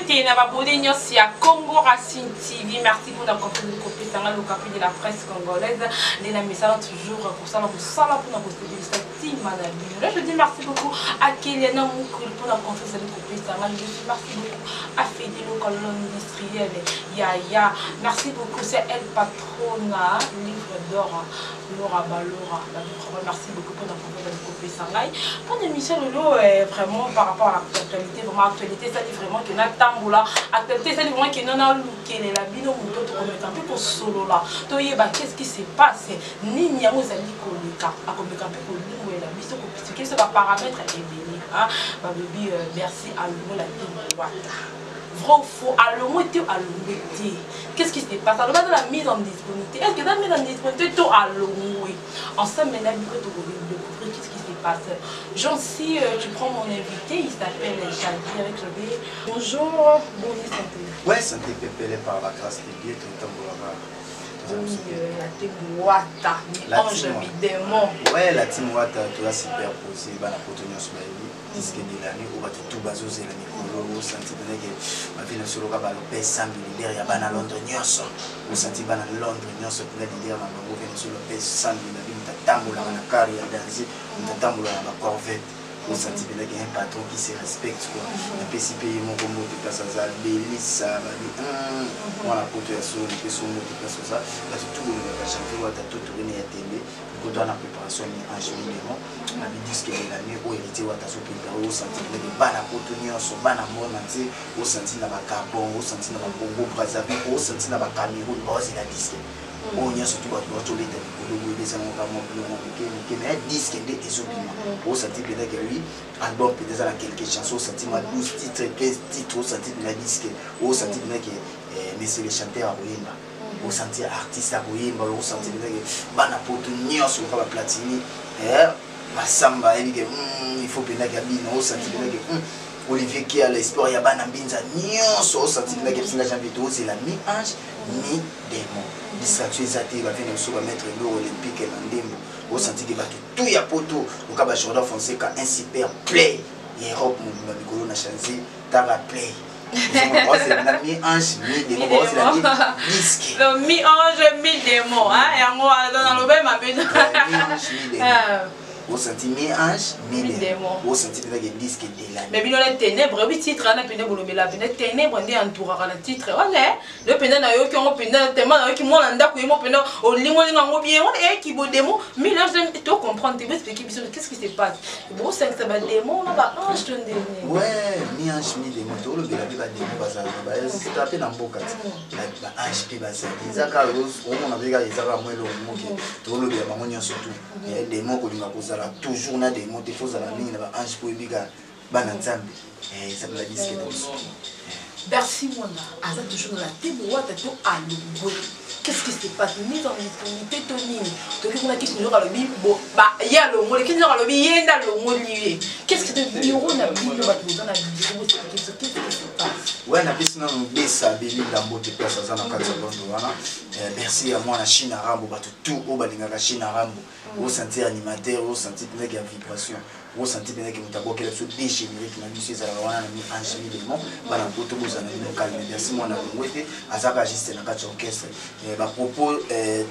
C'était Nababodé aussi à Congo Racine TV. Merci pour la confiance de copier ça le capit de la presse congolaise. Les messages toujours pour ça pour ça pour la poster de cette team madame. Je dis merci beaucoup à Kéliana Moukul pour la confiance de copier ça. Je dis merci beaucoup à Fédélo Colonne industrielle Yaya. Merci beaucoup c'est El Patrona livre d'or Laura Balora. Merci beaucoup pour la confiance de copier ça. Pour l'émission vraiment par rapport à l'actualité, vraiment actualité, ça dit vraiment que na tamboula, actualité, ça dit vraiment que non a lookele la bino muto to komeka pe ko solo là. To yeba qu'est-ce qui se passe? Ni nyango zali koleka, akomeka pe ko lingo la biso ko pisike ça va paramètre ebele hein. Ba baby merci à l'eau la timwata. Vrai ou faux, à l'eau et à l'eau. Qu'est-ce qui se passe? Alors dans la mise en disponibilité, est-ce que dans la mise en disponibilité tout à l'eau? Ensemble maintenant que tu découvrir qu'est-ce qui se passe. Jean, si tu prends mon invité, il s'appelle Chadi avec le B. Bonjour, bonne santé. Ouais, santé pépélé par la grâce de Dieu, tout le temps pour la la Timwata, ange, mi démon. Ouais, la Timwata, tu as superposé, la protonio sur la vie, disque de l'année, où tu vas aux élèves, au senti que ma vie ne sera pas le paix 100 militaires, il y a pas à Londres, au senti que Londres, il y a un leader, ma maman, sur le paix 100 militaires, il y a un tambour, il y a un carrière dansé, il y a un tambour, il y a un corvette. Au senti qu'il y a un patron qui se respecte. Un PCP, mon combo de Kassaza, Bélissa, moi la pote à son, les personnes de Kassaza, tout le monde a chanté, on a tout tourné à TV, quand on a préparation en cheminement, on a dit que l'année où hérité, on a tout préparé, au senti qu'il y a des bannes à cotonner, au ban à mort, au senti dans la Gabon, au senti dans la Congo, Brazzaville, au senti dans la Cameroun, au senti dans la disque. On y a surtout à toi, les mais disque des opinions. Au senti peut-être que lui, album peut-être à quelques chansons, au senti 12 titres, 15 titres, au senti de la disque, au senti peut-être que messieurs les chanteurs à Boyemba, au senti artiste à Boyemba, au senti peut-être que Banapoto Nion sur le platini, Massamba, il faut peut-être qu'il au senti peut-être que Olivier qui a l'espoir, il y a Banambinza Nion, au senti peut-être que c'est la mi-ange, mi-démon. Distraction exacte va venir sur mettre l'eau olympique et l'andembo au senti que tout y a poto au cas Jordan Fonseca un super play et Europe mon micro n'a changé tara play c'est la mi-ange mi-démon c'est la disque le mi-ange mi-démon hein et on va dans le même appel mi-ange mi-démon au senti mi-ange mi-démon au senti que le disque de la mais bien les ténèbres oui titre on a peine bolomé la peine ténèbres on est entouré le titre voilà le peine na yo qui on peine tellement na yo qui moi nda ko mo peine au limo ngo bien on est qui bo démon mais là je te comprendre tu veux expliquer qu'est-ce qui se passe bon ça va démon on va ange ton dernier ouais mi-ange mi-démon tout le bien la démon bazar ba c'est tapé dans boka la ange puis bazar izaka rose on a déjà izaka moi le mo qui tout le bien maman surtout et démon ko linga ko toujours na des mots des fois à la ligne là ange pour biga bananzambi et ça me l'a dit ce que Bercy Mona aza toujours dans la téboîte to à l'eau qu'est-ce qui se passe mise en disponibilité tonine to qui on a qui nous le bi bo ba ya le mot qui nous le bi yenda le mot lié qu'est-ce que de bureau na bureau ba dans la bureau qu'est-ce qui se passe ouais na bis na besa beli ndambo te place za na kati ya Londres wana merci à moi na Chine Rambo ba tout au balinga ka Chine Rambo au senti animateur au senti peut-être qu'il y a vibration au senti peut-être que mutabwa qu'elle se déchirer qui na biso za wana na mi ange mi ba na poto boza na local merci moi na ngwete azaka juste na kati orchestre ba propos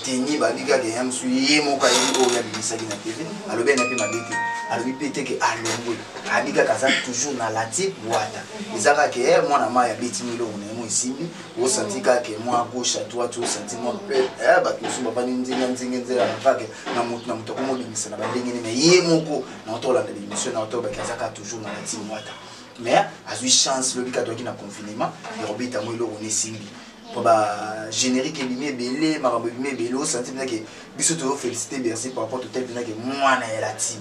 teni ba liga ke yam su yemo ka yimo ya bisa na TV alobe na pe mabete alobi pété que alongwe abiga kaza toujours na lati wata izaka ke moi na ma ya beti milo na mo isimbi au senti ka ke moi gauche à droite au senti moi peut ba tout ba ni nzinga nzela na fake na mutu ko mo bimisa na ba ndenge mais yemo ko na to la l'émission na to ba kazaka toujours na lati wata mais a eu chance le bika qui na confinement et robita moi lo on est simbi pour ba générique limé belé marambo limé belé senti bien que biso to féliciter merci par rapport au tel bien que moi na la team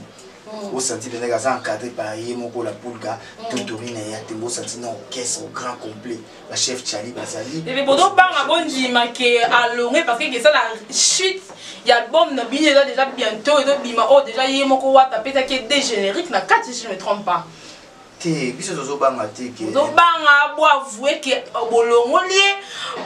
au senti bien que ça encadré par yemo la poulka tutorine ya tembo senti na orchestre au grand complet la chef Chali Bazali et bodo banga bonji marqué à longue parce que ça la chute il y a l'album na bien déjà bientôt et bima oh déjà yemo ko wa taper ça qui est des génériques na 4 si je ne me trompe pas. te biso tozobanga te ke tozobanga bo avouer ke bolongo lie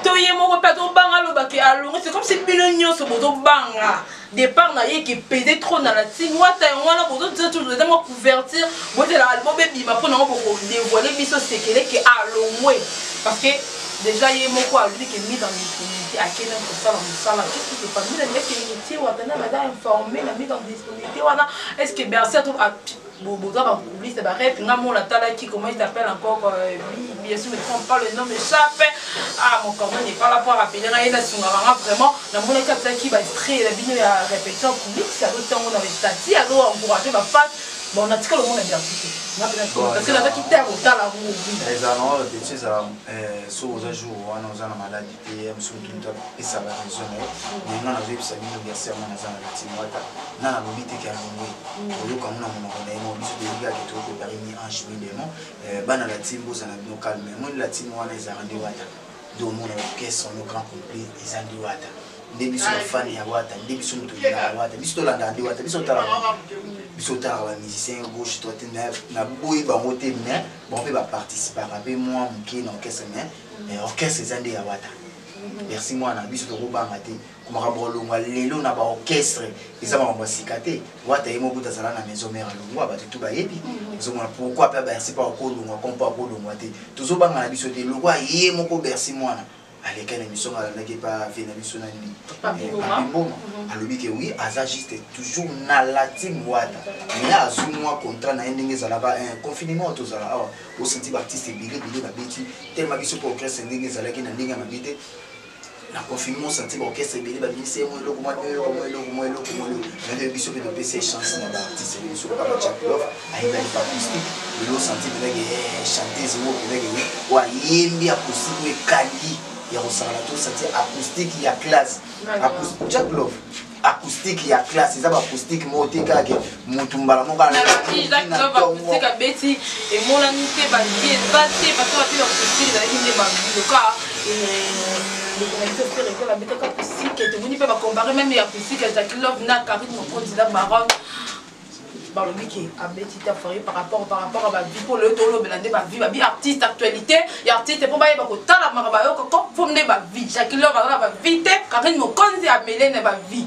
to ye moko pe tozobanga loba ke alongo c'est comme si bino nyonso bozobanga départ na ye ke peser trop na la team wata wana bozotisa toujours eza mo couverture bozela album bebima mpo nango bokodévoiler biso sekele ke alongwe parce que déjà ye moko alobi ke mis dans disponibilité akende kosala mosala qu'est-ce qui se passe mina ndenge ke watana baza informé na mise en disponibilité wana est-ce que bercer to boza bapublicité barep nga mona talaki comment il s'appelle encore bien sûr mais trompe pas le nom m'échappe ah mon comment n'est pas là pour rappeler nga ina sungaka vraiment na mona kataki ba extrait la bino ya répétition publique ça doit tango na stati alors encourager ba fan bon on a tika le monde bien parce que là qui terre au tala vous les alors des choses alors sur aux jours on a une maladie et sur tout et ça va raisonner mais non avec ça nous verser on a dans la team wata na lobité qui a ngwe oyo comme on a mo biso de liga qui to préparer ni en juillet non bana la team boza na bino calme moi la team wana ils a rendu wata donc mon orchestre nos grands complet ils a rendu wata ndebiso fan ya wata ndebiso mutu ya wata biso to landa ndi wata biso tala biso tala ba musicien gauche droite na boyi ba moté mais bon peut ba participer ba moi muké na orchestre mais orchestre zande ya wata merci moi na biso to kobanga te kuma bolongwa lelo na ba orchestre eza ba mbasikate wata yemo buta sala na maison mère longwa ba tout ba yebi zo mona pourquoi pas merci pas ko longwa comme pas ko longwa te tozobanga na biso te longwa yemo ko merci moi na avec une émission à la qui pas fait une émission bon alobi que oui aza juste toujours na la team wata mais azu moi contrat na ending ezala ba un confinement tozala au senti artiste bilé ba beti tellement biso pour orchestre ending ezala ki na ndinga mabite na confinement senti orchestre bilé ba bisi mo eloko mo mais biso pe de PC chance na ba artiste biso pas la champion aïda pas acoustique le senti que chanter zéro que wa yembi acoustique kandi ya kosala to senti acoustique ya classe acoustique Jack Love acoustique ya classe eza ba acoustique motika ke mutumbala moka na Jack Love acoustique abeti et monani te ba die bate ba to ba acoustique za inde ba biloka le connecteur fait que la bête acoustique et tout peut pas comparer même ya acoustique ya Jack Love na Karim mon candidat Maroc par le qui a bêti ta forêt par rapport à ma vie pour le tolo belande ma vie ma vie artiste actualité et artiste pour ba ko tala maraba yo ko pour me ba vie Jack Love ba vite Karim mon candidat a mêlé na ba vie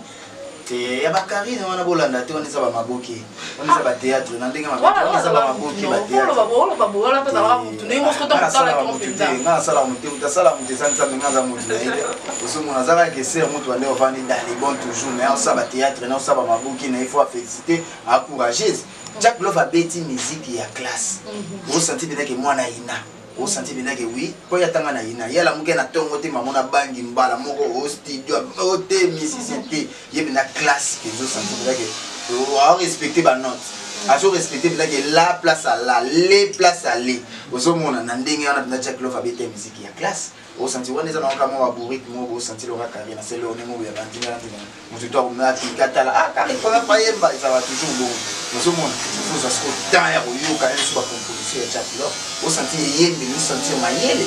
et ya ba Karine wana bolanda te on eza ba maboki on eza ba théâtre na ndenge maboki on eza ba maboki ba théâtre ba bola pa za mutu ne mo skoto mutala ki mpenda nga sala mutu utasala mutu sanza mengaza mutu na ile osomo na zaka ke ser mutu ande ovandi dans les bons toujours mais on sa ba théâtre na on sa ba maboki na il faut féliciter encourager Jack Love a bêti musique ya classe vous sentez bien que moi na ina au senti bien que oui quand y a tanga na ina yala muke na tongo te mamona bangi mbala moko au studio au te musicien te yebina classe que vous senti bien que on respecter ba note a so respecter bien que la place à la les places à les au mona na ndenge wana na Jack Love a bêti musique ya classe au senti wana za na kama wa bourrique mo au senti le rakari na c'est le onemo ya bandinga na mutu to na tikatala ah kari kwa pa yemba ça va toujours bon au mona il faut ça se temps ya yoka en soit composition ya Jack Love au senti yembe ni sentir mayele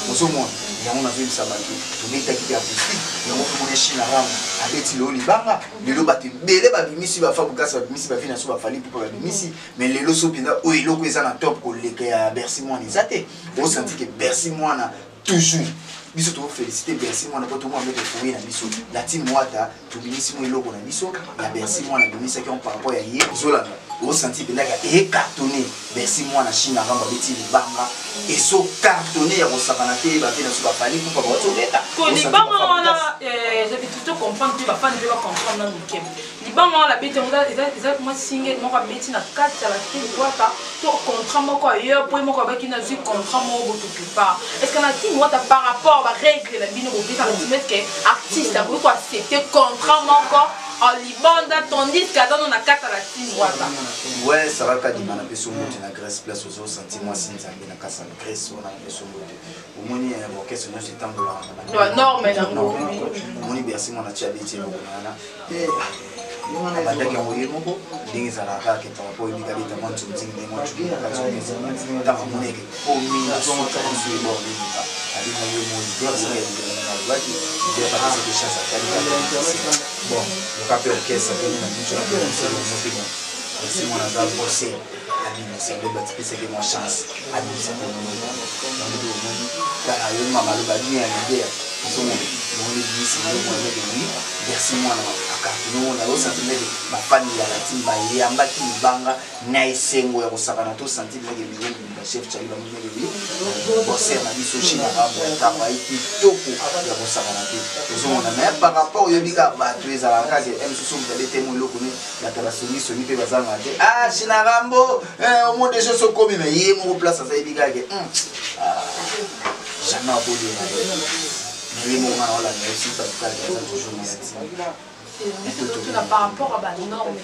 au mona yango na vile sabaki to beta ki ya acoustique yango ko mona china ram abeti lo libanga lelo bati bele ba bimisi ba fa bukasa ba bimisi ba fina so ba fali pour ba bimisi mais lelo so pinda o eloko eza na top ko leka ya Bercy moi nizate au senti que Bercy moi na toujours biso to féliciter Bercy moi na ko to mo mettre fouiller na biso la team wata to bimisi mo eloko na biso ya Bercy moi na bimisi ki on par rapport ya ye zola au senti que là et cartonné Bercy moi na chine ramba beti libanga et so cartonné ya kosakana te ba fina so ba fali pour ba toleta ko libanga wana je vais tout comprendre que ba fan de ba comprendre na mukem libanga la beti eza moi single moko beti na kati la team wata to contrat moko ailleurs pour moko ba ki na zi contrat moko quelque part est-ce que la team wata par rapport à règle la bino boti ka mettre que artiste a beaucoup accepter contrat moko en libanda tandis que dans na kata la team wata ouais ça va pas dire na peso moto na Grèce place aux sentiments sinzambe na kasa na Grèce on a peso moto au moni orchestre na c'est temps de la norme na moni Bercy mon a tia beti moko na abandaki yango ye moko ndenge ezalaka ke par rapport ebika beta mwa nzonzingi ndenge mwa cuki na kati ntango amoneke omina soka biso eborde alinga ye moidealobaki idepakeseke chance atalika bon loka mpe orchestre apeni na biso na mpe merci mon azar bosser Abimi c'est le petit peu c'est que mon chance Abimi c'est pour nous donc dans la yo mama le badi ya ndea so mo le bisi mo le de merci moi aka nous on a aussi senti ma famille la timba yamba ki banga na isengo ya kosakana to senti ndenge bilenge ba chef chali ba mwe le bosser na biso china ba ta ba iki toko ya kosakana te so on a même par rapport yo bika ba tueza la ka ke msusu mtale temo loko ni la talasoni soni pe bazanga te ah china rambo au monde des choses sont comme mais yé mon place ça bika ke jamais aboli mais mon mama la merci pas toujours par rapport à la norme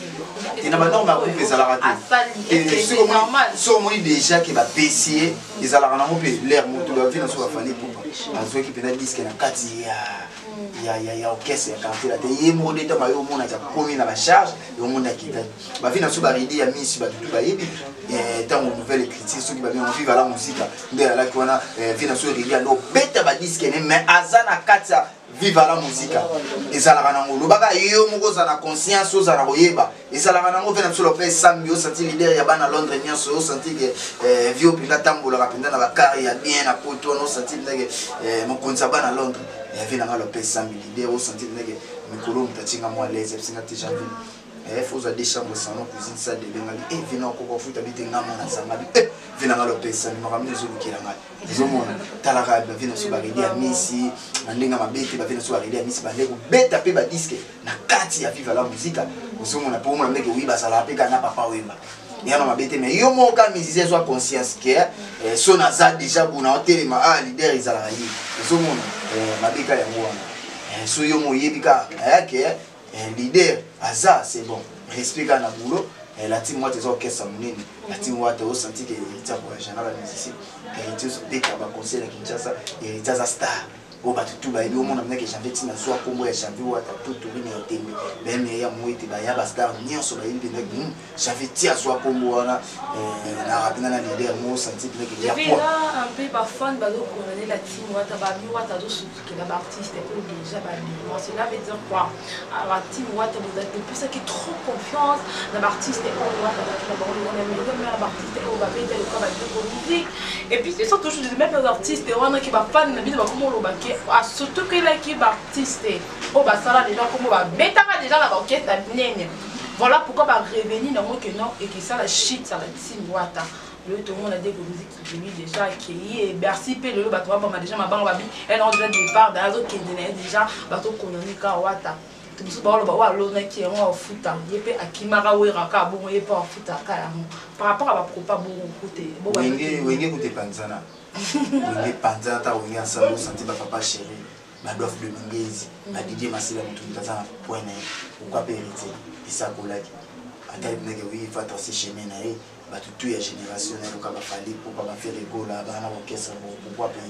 et la norme a coupé ça la raté c'est normal so moi déjà qui va baisser ils allaient en couper l'air moto va venir sur la famille pour parce que peut-être disque na kati ya orchestre ya canter la te mo de tama yo mona ta komi na ba charge yo mona qui va venir sur baridi ya miss ba tout ba yebi dans une nouvelle critique ceux qui va bien vivre la musique de la qu'on a venir sur rivière no beta ba disque mais azana kati viva la musique ezalaka nango lobaka yo moko za na conscience oza na koyeba ezalaka nango pe na biso lope sambi osenti leader ya bana Londres nyonso osenti ke vio pinga tambola kapenda na bakari ya bien na poto no senti ndenge mokonzi ya bana Londres ya vina nga lope sambi leader osenti ndenge mikolo mutatinga mo à l'aise singa te janvier faut za des chambres salon cuisine salle de bain et vina ko futa bitenga mo na sanga vina nga lope sambi makamne zo lukela ngai zomona talaka ba vina so baridi ya misi ndinga mabete ba vina so baridi ya misi ba leko beta pe ba disque na kati ya viva la musique zomona po mona ndeke wiba sala pe kana papa wemba yana mabete mais yo moka musicien soit conscience que son azad déjà buna hotelema ah leader izala yi zomona mabeka ya ngwana so yo moyebika que leader aza c'est bon respect na boulot la team moi tes orchestres monene la team moi te senti que héritier pour la général musicien héritier dès qu'il va conseiller à Kinshasa héritier za star o ba tout ba yo mona mneke janvier tina so kombo ya janvier wa ta tout tourner au tembe ben ya moite ba ya ba star nyonso ba yindi nek janvier tia so kombo wana na rapina na leader mo senti que ya po un peu ba fan ba do connaître la team wa ta ba mi wa ta do que la artiste est déjà ba moi cela veut dire quoi la team wa ta vous êtes plus qui trop confiance dans l'artiste et on wa ta la bonne on aime le même artiste on va faire le quoi ba de musique et puis c'est surtout je même les artistes on qui va fan na bino ba comment lo ba surtout que l'équipe artiste au basala déjà comme va mettre déjà la orchestre nene voilà pourquoi va revenir dans que non et que ça la shit ça la team wata le tout le monde a des musiques qui venu déjà qui est Bercy pe le bateau ba déjà ma banque babi elle en départ dans autres qui déjà bateau kononika wata tout ce ba ba wa lo na qui en futa yepe akimara wera ka bon yepe en futa ka par rapport à ma propa bon côté bon wenge côté panzana wenge panzana ta wenge ensemble senti ba papa chéri ba dof de mingezi ba Didier Masila mutu mtazana point na pourquoi pas hériter isa kolaki ata nege oui fa tracer chemin na e ba tout ya générationnel ko ba fali pour pas faire rigola ba na orchestre pourquoi pas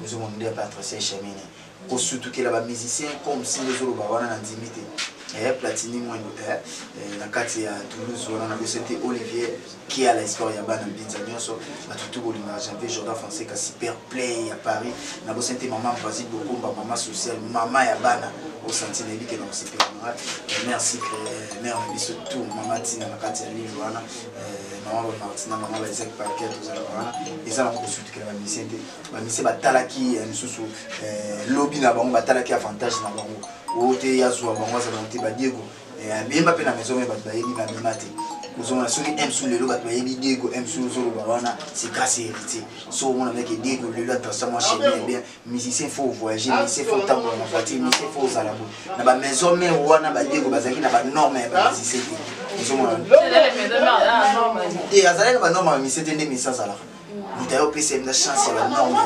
nous on ne pas tracer chemin ko surtout que là musicien comme si les autres ba wana na intimité Platini moi na kati ya Toulouse on a c'était Olivier qui a l'espoir ya bana mbinza nyonso batutu bolinga janvier Jordan français ka super play à Paris na bo c'était maman Basile Bokomba maman sociale maman ya bana au sentinelle qui donc super merci mère biso tout maman Tina na kati ya livre wana maman Martina maman Isaac Parker tout ça wana et ça on surtout que la musicien ba musicien batalaki nsusu lobby na bango batalaki avantage na bango ote ya zwa bango za bango te ba Diego bimba pe na maison me ba yebi na bimate uzona suri emsu lelo ba yebi Diego emsu zolo ba wana c'est grâce héritier so on avec Diego lelo attention chez bien musicien faut voyager musicien faut temps na voiture musicien faut za la boue na ba maison me wana ba Diego bazaki na ba norme ba musicien uzona et azalaka ba norme musicien te ndemi sans la Mitayo pese na chance la norme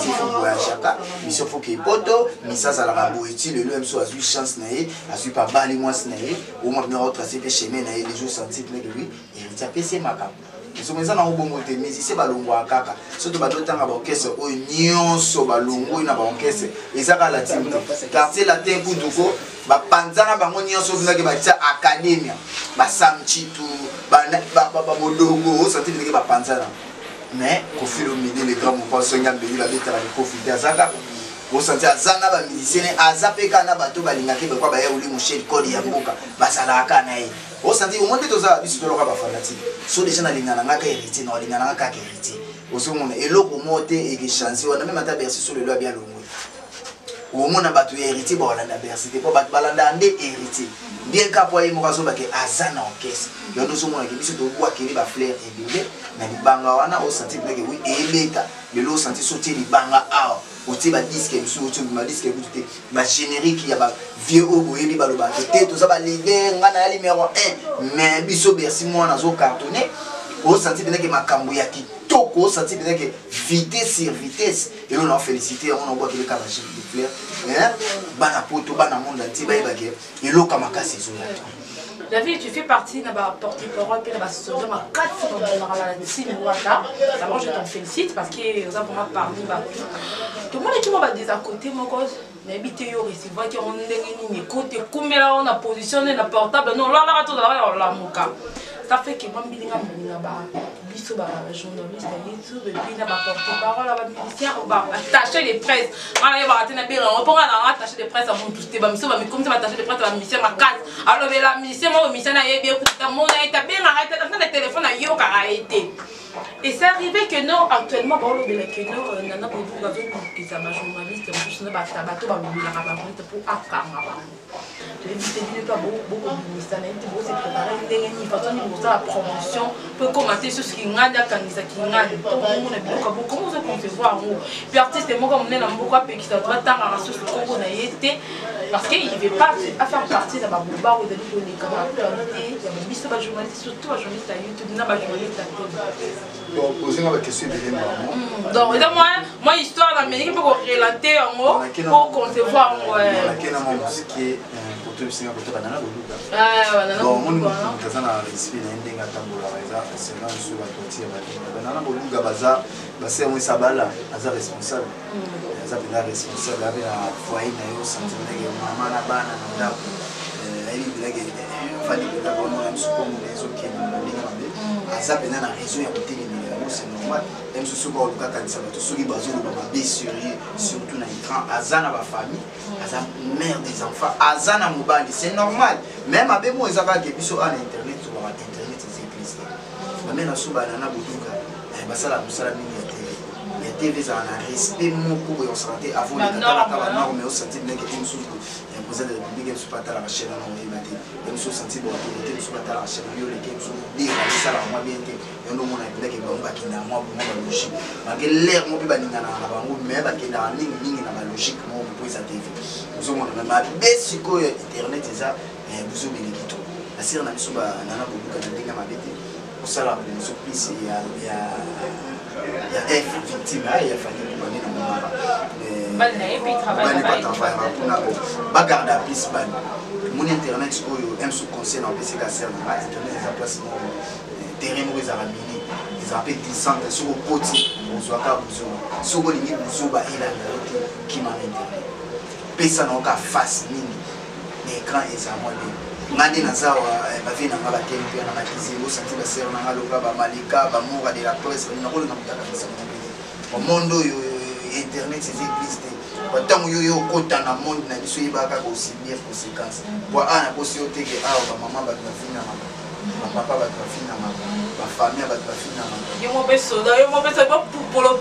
il faut voyager ka mission faut que poto misa za la rabo utile le mso a eu chance na ye a su pas bali moi na ye au moins na retracer pe chemin na ye les jours senti que lui héritier pese makam so meza na obongo te musicien balongo akaka surtout ba dotanga ba orchestre o nyonso balongo na ba orchestre ezaka la team quartier latin kuduko ba panzana bango nyonso vinaki ba tia academia ba samchitu ba modongo senti que ba panzana mais au fil au milieu les grands mouvements sont gambés la bête à la profiter azaka au senti azanga ba musicien azapeka na bato balingaki ba kwa ba ya uli mushel kodi ya mboka basala kana ye au senti au moins de toza biso to loka ba fanatique so déjà na lingana ngaka héritier na lingana ngaka héritier ozomona eloko mote et que chance wana même ata Bercy sur le loi bien longo au moins na batu héritier ba wala na Bercy te po ba balanda nde héritier bien kapo ye mokazo ba ke azana orchestre yo ndo zomona ke biso to bwa keli ba fleur ebele na libanga wana au senti que oui eleta le lo senti sauter libanga a oti ba disque biso oti ba disque buté ba générique ya ba vieux obo yeli ba loba te to za ba leader ngana ya numéro 1 mais biso Bercy moi na zo cartonner au senti que makambo ya kitoko au senti que vitesse sur vitesse et on a félicité on a voit que le cabage de fleur hein bana poto bana monde entier ba ibake et lo kamaka saison là. David, tu fais partie de la porte-parole de la société ma 4 la team Wata. D'abord je t'en félicite parce que nous avons parlé tout le monde est qui des à côté mon cause n'habite yo recevoir qui on est côté comme là on a positionné la portable non là tout là la moka. Ça fait que moi bilinga ba biso ba journaliste YouTube et puis na ba porte-parole ba musicien on va attacher les presses. On va rater na bira on pourra attacher des presses à mon tout ba miso ba comme ça va attacher des presses à la musicien ma 4. Alors la musicien moi musicien na yebie pour mon a été bien arrêté dans le téléphone à yo a été. Et c'est arrivé que nous actuellement bon le que nous nana pour vous avez que ça ma journaliste on ba tabato ba la journaliste pour apprendre. Les musiciens pas beaucoup de musiciens n'étaient beau c'est préparer une façon de la promotion peut commenter sur ce qui gagne quand ça qui gagne tout le monde est bien comment vous concevoir puis artiste moi comme on est dans beaucoup pays qui ça doit tant à sur ce qu'on a été parce qu'il ne veut pas à faire partie de la boulevard ou de les camarades il y a des bisous journalistes surtout à journaliste à YouTube n'a pas journaliste à donc poser ma question de donc moi histoire d'Amérique pour relater en haut pour concevoir tout c'est un peu banana boluka banana boluka tazana respect na ndenga tambola baza c'est là sur la toiture banana boluka baza c'est un sabala aza responsable aza bien responsable avec la foyer na yo sentinelle que maman na bana na ndako elle dit que fallait que la bonne même sur comme les autres qui na ndinga mabe aza bien na raison ya kotelemela c'est normal même si souvent le cas quand ça va tout soki bazo ba mabe surtout na écran aza na ba famille aza mère des enfants aza na mobali c'est normal même abe mo ezaka ke biso à internet to ba internet c'est plus ba mena so ba na boduka ba sala musala mingi ya TV za na respect mo pour yo santé avant de la norme mais au senti bien que une chose président de la République est pas à la chaîne on est battu même sous senti bon autorité ne soit pas à la chaîne yo les qui sont dire ça la moi bien que yo no mona bila ke ba ki na moi ba logique malgré l'air mo ba ninga na bango mais ba ki na ningi na ba logique mo pour ça TV vous mona na besiko internet ça vous avez les tout la sire na biso ba nana bobuka na ndinga mabete au sala pour so plus il y a victime il a fallu pour aller dans ba garde à piste ban mon internet oyo m sous conseil en PC casser na internet ça place terrain mo za ramini ils appellent glissante sur le côté on soit ka buzo sur le limite buzo ba ila qui m'a internet pesa na ka face nini l'écran est à moi ngandi na zawa ba vina ngaba tempi na makizingo santi ba sero na ngaloka ba malika ba mura de la presse na ko na mutaka bisa au monde internet c'est existe tant yo kota na monde na biso yibaka ko subir conséquences pour ana ko si oteke ba maman ba fina mama ba papa ba fina mama ba famille ba fina mama yo mo beso ba pupolo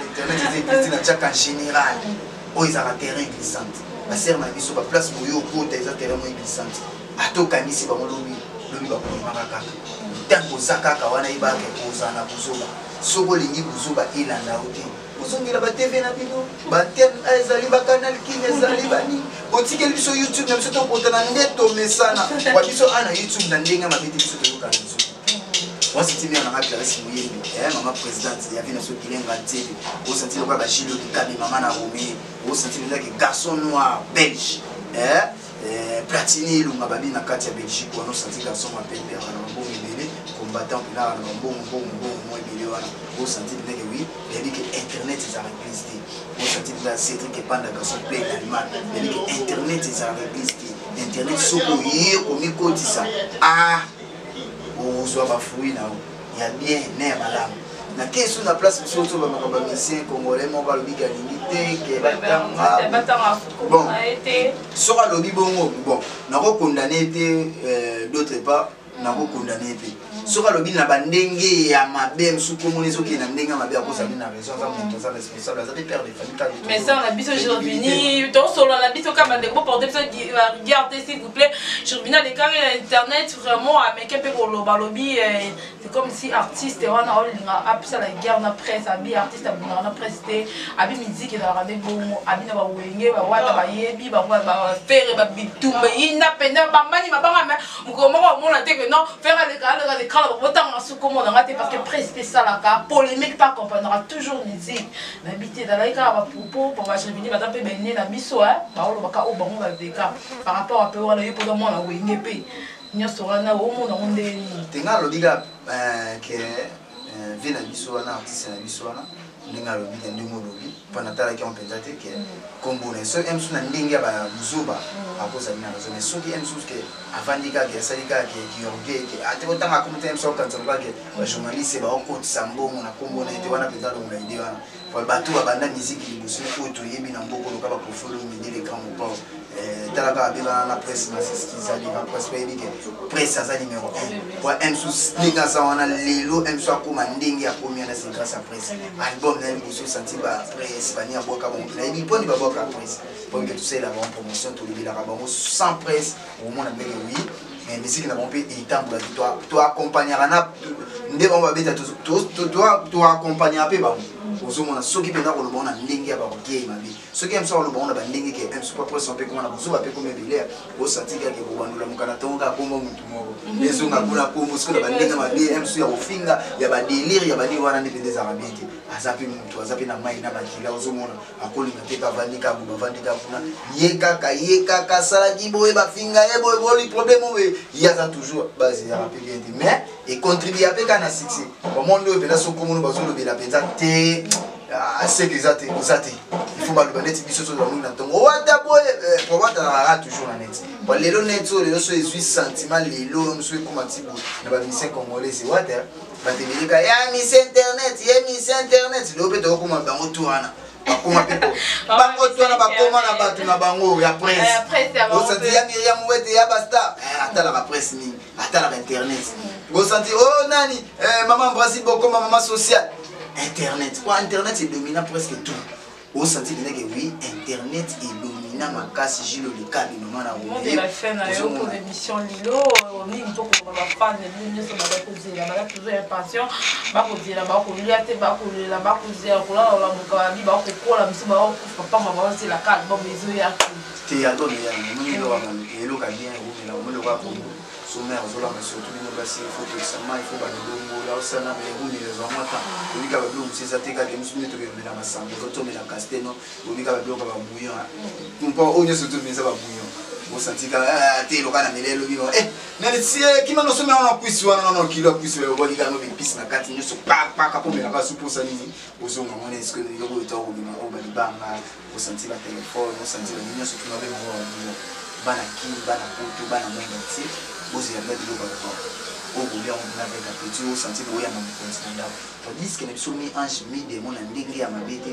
internet c'est existe na chaque en général o izaka terrain glissante la serre na biso ba place boyo kota eza terrain glissante atokanisi ba molobi lobi ba ko makaka tango zakaka wana ibake kozana kuzoba soko lingi kuzoba ilanda uti kuzongela ba TV na bino ba ten ezali ba canal king ezali bani otikeli biso YouTube na biso to kotana ndeto mesana kwa biso ana YouTube na ndenga mabiti biso to kana biso wasi TV na ngapela resi muyembi mama president ya vina so kilenga TV o senti lokwa ba Gilles Kikabi mama na Romi o senti le garçon noir belge Platini lunga babi na kati ya Belgique wana senti garçon ma pembe na mbongo ibele combattant pila na mbongo mo ibele wana o senti que oui il dit que internet est à répliquer o senti que Cédric et Panda garçon play l'allemand il dit que internet est à répliquer internet soko yé komi kotisa o zo ba fruit na ya bien ne malamu na kesu na place surtout ba makaba musicien congolais mo ba lobi ka limité ke batanga bon sera lobi bongo bon na ko condamner d'autres pas na ko condamner sera lobi na bandenge ya mabe msuko moni soki na ndenge mabe akosa na raison ça mon ça responsable ça peut perdre des familles mais ça on a biso je revenu donc solo la biso comme des gros porter ça regardez s'il vous plaît je revenu à l'écran internet vraiment américain pe ko loba lobi c'est comme si artiste on a apisa la guerre na presse abi artiste abuna na presse abi musique dans radio bon abi na ba wenge ba wata ba yebi ba faire ba bitumba ina pena ba mani mabanga mukomo mo na te que non faire les quand autant en sous-commande parce que presque ça la polémique pas comprendra toujours musique d'habiter dans la cas propos pour va venir madame pe benné na biso ba o baka o bango ba deka par rapport à peu wala yo pour moi na wenge pe nyoso wana o mo na onde tenga lobiga que vina biso wana artiste na biso wana ndinga lobi ndingo lobi pana tala ki on penza te que kombo na so em suna ndinga ba muzuba akoza mina raison mais soki em sus que avandika que salika que yorge que ate otanga komite em so kanza ba que ba journaliste ba okoti sambongo na kombo na ete wana penza lo na idée wana pour bato ba banda musique liboso ko to yebi na mboko lo ka ba profolo midi les grands pas tala ka bela na presse na siskiza li ka presse ba yebi que presse ça numéro 1 pour em sus ndinga sa wana lelo em so akoma ndinga ya komia na c'est grâce à presse album na liboso senti ba presse ba ni aboka bon na yebi poni ba boka presse pour que tu sais la bonne promotion tout le la rabon sans presse au moins mais oui mais musique n'a pas pu étendre toi accompagner na ndé on va beta toi accompagner peu ba ozomona soki penda ko lobona ndenge ya ba game mabi soki em so lobona ba ndenge ke em super presse on peut comment na bozuba pe comme belé o satika ke ko bandula mukana tonga kombo mutu moko ezonga kuna kombo soki ba ndenge mabi em so ya ofinga ya ba délire ya ba li wana ndepende za rabiti azapi mutu azapi na mai na bakila ozomona akoli na teka vandika bu vandika kuna yeka sala gibo e ba finga e bo li problème we yaza toujours base ya rapide mais et contribuer avec un succès au monde où la sokomono bazolo bela penza te c'est que ça il faut mal connaître biso so dans na tongo wata boy pour wata toujours na net bon lelo net so lelo so 18 sentiment lelo mso ko matibo na ba mission congolais c'est wata ba temelika ya mission internet lo pe to ko ma bango tourana bakoma people bango tourana bakoma na batu na bango ya presse o senti ya Miriam Wete ya basta atala la presse ni atala internet go senti oh nani maman Brazil beaucoup maman social internet quoi internet est dominant presque tout au senti que oui internet est dominant ma casse Gilo le cas de maman na on est la fin na yo pour l'émission Lilo on est pour ba fan de l'émission na ba kozela ba toujours impatient ba kozela ba kolia te ba kolela ba kozela kola la mukabi ba kokola misi ba papa mama c'est la carte bon besoin ya te ya do ya moni lo wa elo ka bien o la mo lo wa ko sommaire zola mais surtout les négocier il faut que ça il faut ba ndongo là ça na mais on les en mata on dit ka ba blum c'est ça te ka ke musu to ke na masamba ko to me la casteno on dit ka ba blum ka ba bouillon on pas on est surtout mais ça ba bouillon on senti ka te lo kana melelo bibo na si ki mano so me na kuisi wana na kilo kuisi le boli ka no be pis na kati nyoso pa ka ko me la ka supo sa nini o so ngone est-ce que yo go to ko bi ma o ba libanga o senti la téléphone o senti la nyoso to na be mo bana ki bana kutu bana mwenda ti bozi ya mbele loba ko o golia on na avec un petit au senti o ya mo continue pour disque na biso mi ange mi démon na ndenge ya mabete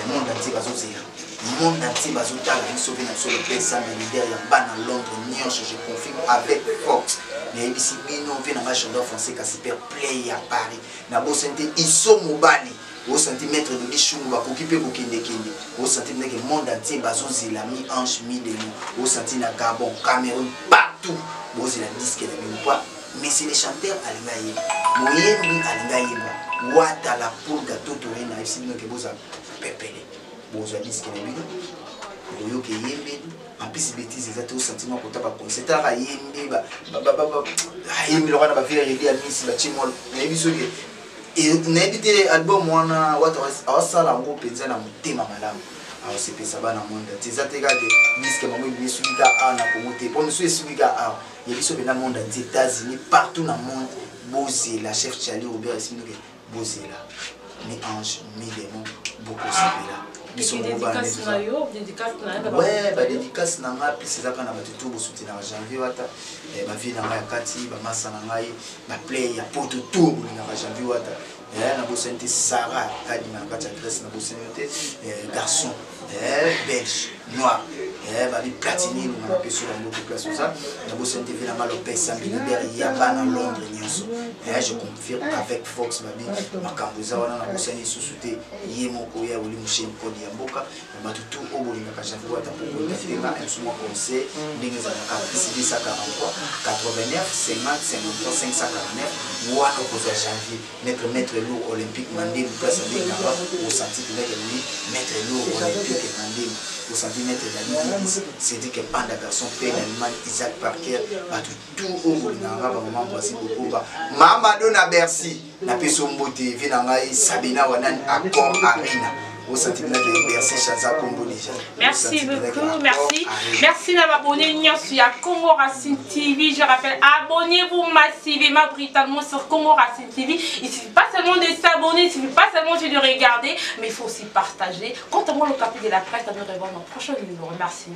monde entier bazozela monde entier bazotala biso na sur le pesa militaire ya bana Londres nyonso je confirme avec force mais ici bino vient na chanteur français ka super play à Paris na bo sente iso mobali au centimètre de bichou va occuper beaucoup de kende au centimètre que monde entier bazozela mi ange mi démon au centimètre na Gabon Cameroun partout bozela disque de pas mais c'est les chanteurs alingaye moyembi alingaye wata la pour gâteau touré na ici que boza pepele boza disque de bino boyo ke yembe en plus bêtise exact au sentiment pour ta concert la yembe ba yembe lokana ba faire relia misi ba chimol na biso ke et na ebité album wana wata awasala ngo penza na mutema malamu awa sepesa bana monde tizate ka de disque mamu biso bika ana komote pour nous suika a et biso bena monde aux États-Unis partout dans le monde bozi la chef Charlie Robert Simino bozi là mi ange mi démon beaucoup sapela biso dédicace na yo, dédicace na yo. Ouais, ba dédicace na nga puis ça kana batutu bo soutenir na janvier wata ba vie na nga ya kati ba masa na ngai ba play ya poto tout bo na janvier wata na bo sente Sarah kadi na kati ya Grèce na bo sente garçon belge noir ba bi platine na peso na beaucoup place ça na bo sente vina malo pesa militaire ya ba na Londres nyonso je confirme avec Fox babi makambo za wana na bo sente susute yemoko ya uli musheni kodi ya mboka batutu obolinga ka janvier wata pour tenga un suma conseil ndenge za ka CIV 143 89 50 53 549 wana ko za janvier maître lourd olympique mandé place de Namba au senti que lui maître lourd olympique mandé au centimètre d'Ali c'est dit que panda garçon père animal Isaac Parker batutu obolinga ba maman voici beaucoup ba mama dona Bercy na peso mbote vina ngai Sabina wana accord arena. Merci beaucoup, merci. Merci d'avoir abonné sur Congo Racine TV. Je rappelle, abonnez-vous massivement, brutalement sur Congo Racine TV. Il ne suffit pas seulement de s'abonner, il ne suffit pas seulement de regarder, mais il faut aussi partager. Quant à moi, le capitaine de la presse, à nous revoir dans le prochain numéro. Merci.